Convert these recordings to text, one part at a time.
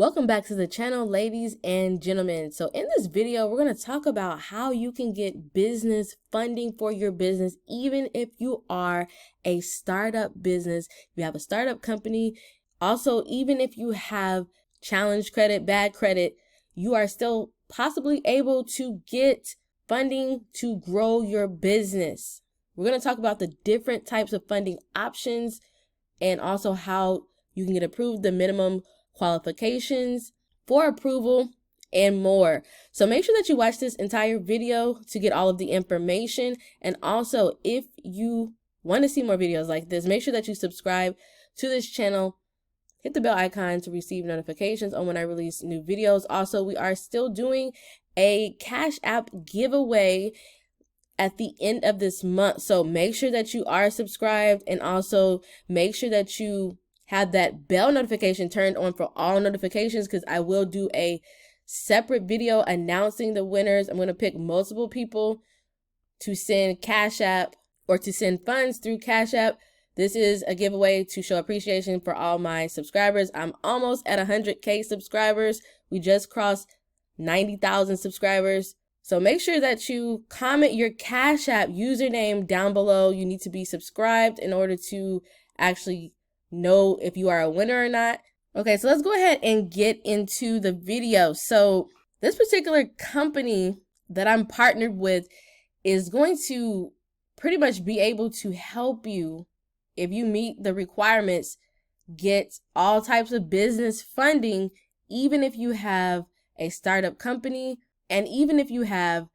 Welcome back to the channel, ladies and gentlemen. So in this video, we're going to talk about how you can get business funding for your business, even if you are a startup business, you have a startup company. Also, even if you have challenged credit, bad credit, you are still possibly able to get funding to grow your business. We're going to talk about the different types of funding options and also how you can get approved, the minimum qualifications for approval, and more. So make sure that you watch this entire video to get all of the information. And also, if you want to see more videos like this, make sure that you subscribe to this channel. Hit the bell icon to receive notifications on when I release new videos. Also, we are still doing a Cash App giveaway at the end of this month. So make sure that you are subscribed, and also make sure that you have that bell notification turned on for all notifications, because I will do a separate video announcing the winners. I'm going to pick multiple people to send Cash App or to send funds through Cash App. This is a giveaway to show appreciation for all my subscribers. I'm almost at 100K subscribers. We just crossed 90,000 subscribers. So make sure that you comment your Cash App username down below. You need to be subscribed in order to actually know if you are a winner or not. Okay, so let's go ahead and get into the video. So this particular company that I'm partnered with is going to pretty much be able to help you, if you meet the requirements, get all types of business funding, even if you have a startup company and even if you have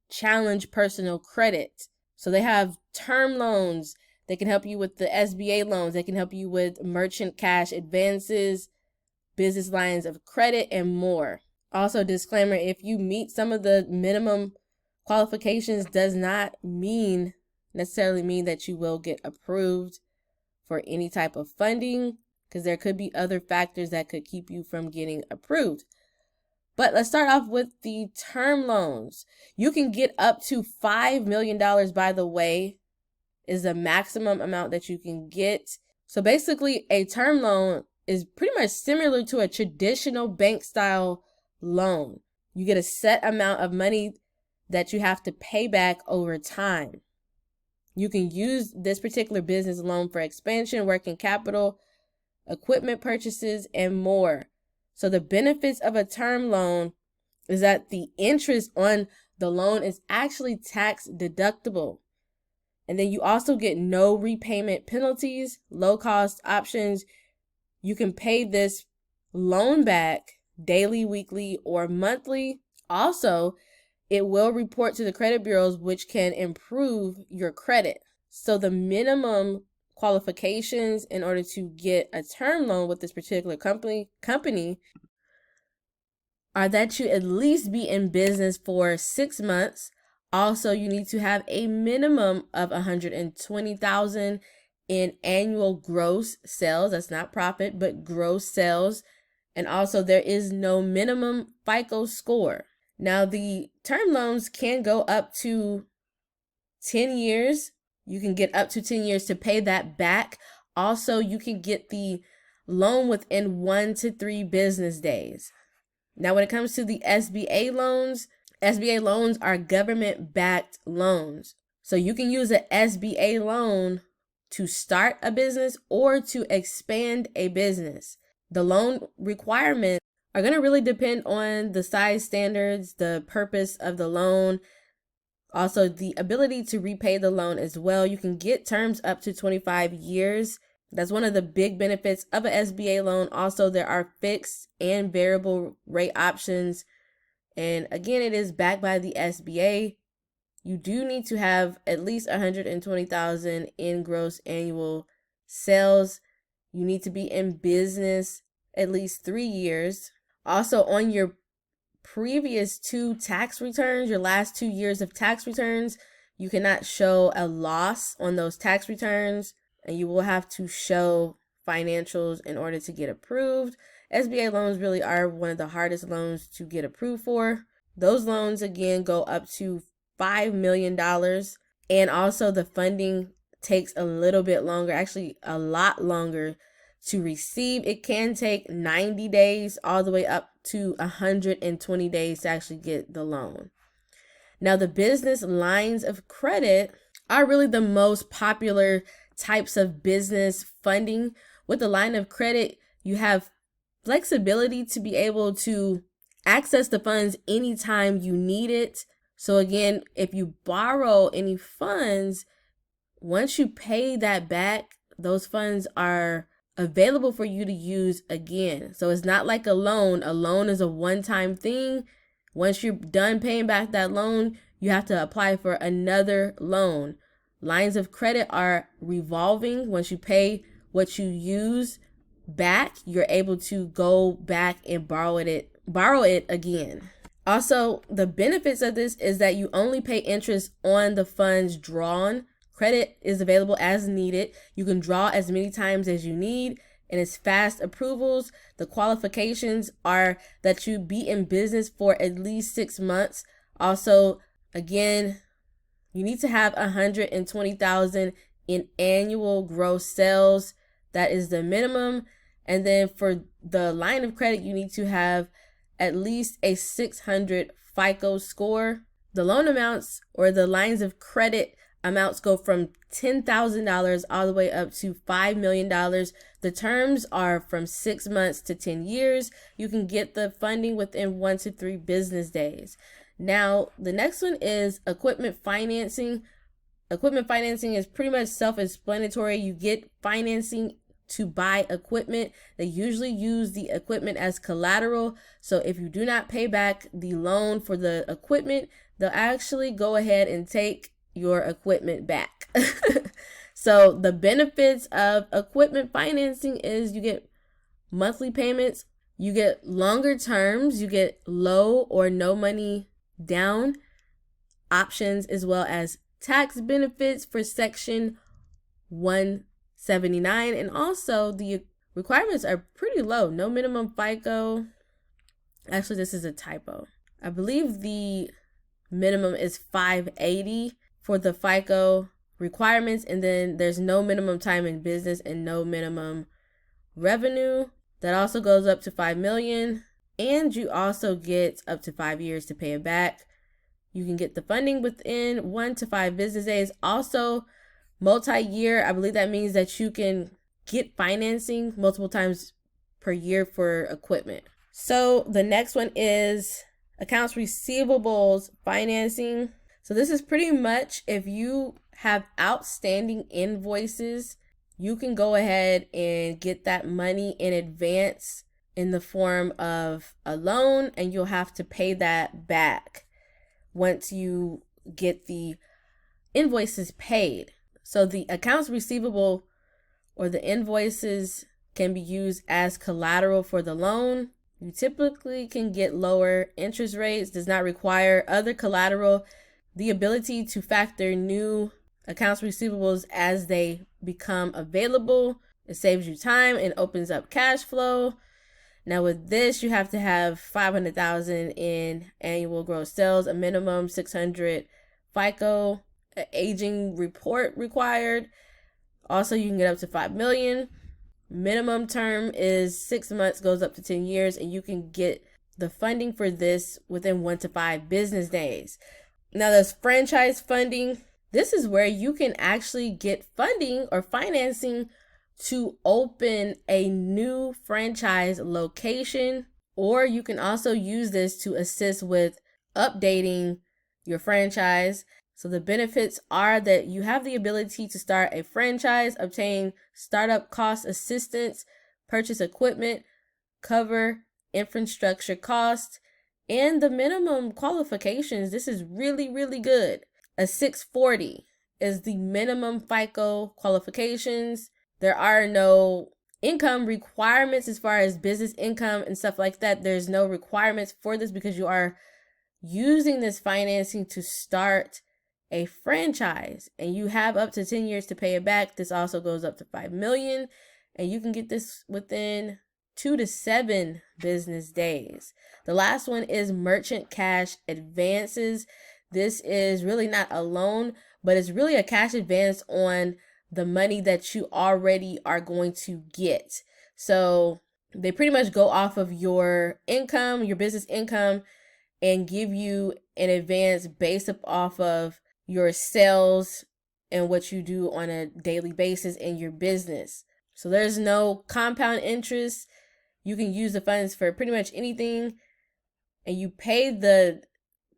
challenged personal credit. So they have term loans. They can help you with the SBA loans. They can help you with merchant cash advances, business lines of credit, and more. Also, disclaimer, if you meet some of the minimum qualifications, does not necessarily mean that you will get approved for any type of funding, because there could be other factors that could keep you from getting approved. But let's start off with the term loans. You can get up to $5 million, by the way, is the maximum amount that you can get. So basically, a term loan is pretty much similar to a traditional bank style loan. You get a set amount of money that you have to pay back over time. You can use this particular business loan for expansion, working capital, equipment purchases, and more. So the benefits of a term loan is that the interest on the loan is actually tax deductible. And then you also get no repayment penalties, low cost options. You can pay this loan back daily, weekly, or monthly. Also, it will report to the credit bureaus, which can improve your credit. So the minimum qualifications in order to get a term loan with this particular company are that you at least be in business for 6 months. Also, you need to have a minimum of 120,000 in annual gross sales. That's not profit, but gross sales. And also, there is no minimum FICO score. Now, the term loans can go up to 10 years. You can get up to 10 years to pay that back. Also, you can get the loan within 1 to 3 business days. Now, when it comes to the SBA loans are government-backed loans. So you can use an SBA loan to start a business or to expand a business. The loan requirements are going to really depend on the size standards, the purpose of the loan, also the ability to repay the loan as well. You can get terms up to 25 years. That's one of the big benefits of an SBA loan. Also, there are fixed and variable rate options. And again, it is backed by the SBA. You do need to have at least 120,000 in gross annual sales. You need to be in business at least 3 years. Also, on your previous 2 tax returns, your last 2 years of tax returns, you cannot show a loss on those tax returns, and you will have to show financials in order to get approved. SBA loans really are one of the hardest loans to get approved for. Those loans, again, go up to $5 million. And also the funding takes a little bit longer, actually a lot longer, to receive. It can take 90 days all the way up to 120 days to actually get the loan. Now, the business lines of credit are really the most popular types of business funding. With the line of credit, you have flexibility to be able to access the funds anytime you need it. So again, if you borrow any funds, once you pay that back, those funds are available for you to use again. So it's not like a loan. A loan is a one-time thing. Once you're done paying back that loan, you have to apply for another loan. Lines of credit are revolving. Once you pay what you use back, you're able to go back and borrow it again. Also, the benefits of this is that you only pay interest on the funds drawn. Credit is available as needed. You can draw as many times as you need, and it's fast approvals. The qualifications are that you be in business for at least 6 months. Also, again, you need to have 120,000 in annual gross sales. That is the minimum. And then for the line of credit, you need to have at least a 600 FICO score. The loan amounts or the lines of credit amounts go from $10,000 all the way up to $5 million. The terms are from 6 months to 10 years. You can get the funding within 1 to 3 business days. Now, the next one is equipment financing. Equipment financing is pretty much self-explanatory. You get financing to buy equipment. They usually use the equipment as collateral. So if you do not pay back the loan for the equipment, they'll actually go ahead and take your equipment back. So the benefits of equipment financing is you get monthly payments, you get longer terms, you get low or no money down options, as well as tax benefits for Section 179. And also the requirements are pretty low. No minimum FICO. Actually, this is a typo. I believe the minimum is 580 for the FICO requirements, and then there's no minimum time in business and no minimum revenue. That also goes up to 5 million, and you also get up to 5 years to pay it back. You can get the funding within 1 to 5 business days. Also, multi-year, I believe that means that you can get financing multiple times per year for equipment. So the next one is accounts receivables financing. So this is pretty much if you have outstanding invoices, you can go ahead and get that money in advance in the form of a loan, and you'll have to pay that back once you get the invoices paid. So the accounts receivable or the invoices can be used as collateral for the loan. You typically can get lower interest rates, does not require other collateral. The ability to factor new accounts receivables as they become available. It saves you time and opens up cash flow. Now with this, you have to have 500,000 in annual gross sales, a minimum 600 FICO, an aging report required. Also, you can get up to 5 million. Minimum term is 6 months, goes up to 10 years, and you can get the funding for this within 1 to 5 business days. Now there's franchise funding. This is where you can actually get funding or financing to open a new franchise location, or you can also use this to assist with updating your franchise. So the benefits are that you have the ability to start a franchise, obtain startup cost assistance, purchase equipment, cover infrastructure costs, and the minimum qualifications. This is really, really good. A 640 is the minimum FICO qualifications. There are no income requirements as far as business income and stuff like that. There's no requirements for this because you are using this financing to start a franchise, and you have up to 10 years to pay it back. This also goes up to 5 million, and you can get this within 2 to 7 business days. The last one is merchant cash advances. This is really not a loan, but it's really a cash advance on the money that you already are going to get. So they pretty much go off of your income, your business income, and give you an advance based off of your sales and what you do on a daily basis in your business. So there's no compound interest. You can use the funds for pretty much anything, and you pay the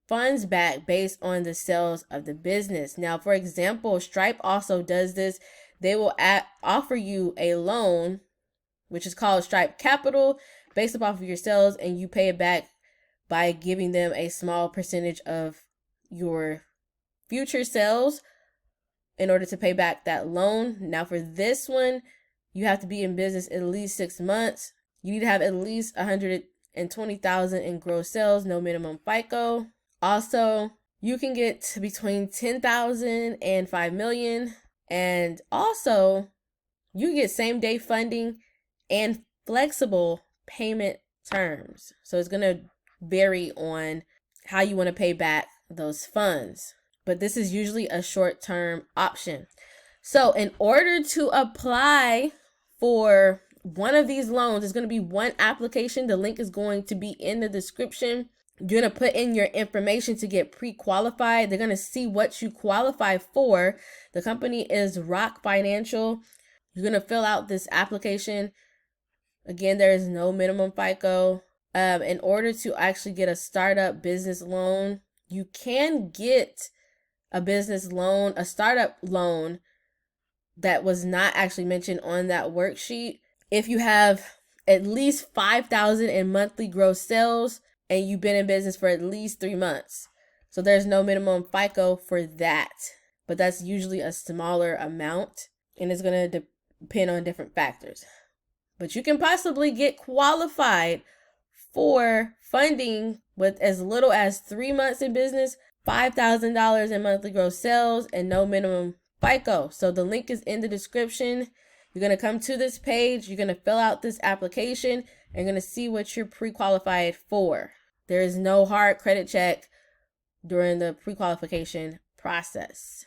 funds back based on the sales of the business. Now, for example, Stripe also does this. They will offer you a loan, which is called Stripe Capital, based off of your sales, and you pay it back by giving them a small percentage of your future sales in order to pay back that loan. Now, for this one, you have to be in business at least 6 months. You need to have at least 120,000 in gross sales, no minimum FICO. Also, you can get to between 10,000 and 5 million. And also, you get same-day funding and flexible payment terms. So it's going to vary on how you want to pay back those funds. But this is usually a short-term option. So in order to apply for one of these loans, it's going to be one application. The link is going to be in the description. You're going to put in your information to get pre-qualified. They're going to see what you qualify for. The company is Rock Financial. You're going to fill out this application. Again, there is no minimum FICO. In order to actually get a startup business loan, you can get a business loan, a startup loan that was not actually mentioned on that worksheet. If you have at least 5,000 in monthly gross sales and you've been in business for at least 3 months. So there's no minimum FICO for that, but that's usually a smaller amount, and it's going to depend on different factors. But you can possibly get qualified for funding with as little as 3 months in business, $5,000 in monthly gross sales, and no minimum FICO. So the link is in the description. You're going to come to this page. You're going to fill out this application, and you're going to see what you're pre-qualified for. There is no hard credit check during the pre-qualification process.